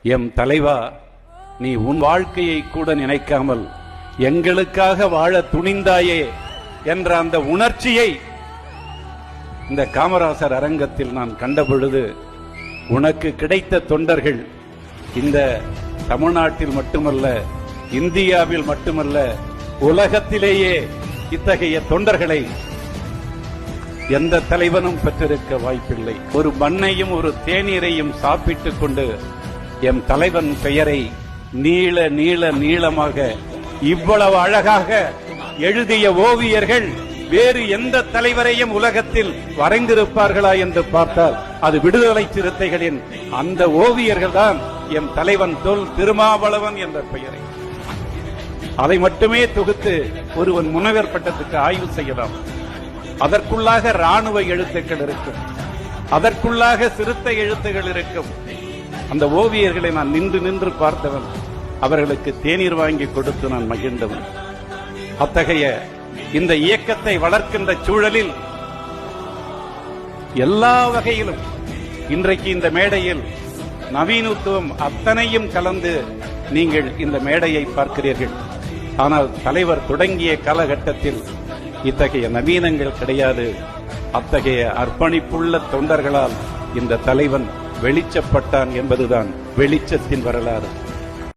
M தலைவா, நீ உன் வாழ்க்கையை கூட நினைக்காமல் எங்களுக்காக வாழ துணிந்தாயே என்ற அந்த உணர்ச்சியை இந்த காமராசர் அரங்கத்தில் நான் கண்டபொழுது, உனக்கு கிடைத்த தொண்டர்கள் இந்த தமிழ்நாட்டில் மட்டுமல்ல, இந்தியாவில் மட்டுமல்ல, உலகத்திலேயே இத்தகைய தொண்டர்களை எந்த தலைவனும் பெற்றிருக்க வாய்ப்பில்லை. ஒரு மண்ணையும் ஒரு தேநீரையும் சாப்பிட்டுக் கொண்டு எம் தலைவன் பெயரை நீள நீள நீளமாக இவ்வளவு அழகாக எழுதிய ஓவியர்கள் வேறு எந்த தலைவரையும் உலகத்தில் வரைந்திருப்பார்களா என்று பார்த்தால் அது விடுதலை சிறுத்தைகளின் அந்த ஓவியர்கள் தான் எம் தலைவன் தொல் திருமாவளவன் என்ற பெயரை. அதை மட்டுமே தொகுத்து ஒருவன் முனைவர் பட்டத்துக்கு ஆய்வு செய்யலாம். அதற்குள்ளாக ராணுவ எழுத்துக்கள் இருக்கும், அதற்குள்ளாக சிறுத்தை எழுத்துகள் இருக்கும். அந்த ஓவியர்களை நான் நின்று நின்று பார்த்தவன், அவர்களுக்கு தேநீர் வாங்கி கொடுத்து நான் மகிழ்ந்தவன். அத்தகைய இந்த இயக்கத்தை வளர்க்கின்ற சூழலில் எல்லா வகையிலும் இன்றைக்கு இந்த மேடையில் நவீனத்துவம் அத்தனையும் கலந்து நீங்கள் இந்த மேடையை பார்க்கிறீர்கள். ஆனால் தலைவர் தொடங்கிய காலகட்டத்தில் இத்தகைய நவீனங்கள் கிடையாது. அத்தகைய அர்ப்பணிப்புள்ள தொண்டர்களால் இந்த தலைவன் வெளிச்சப்பட்டான் என்பதுதான் வெளிச்சத்தின் வரலாறு.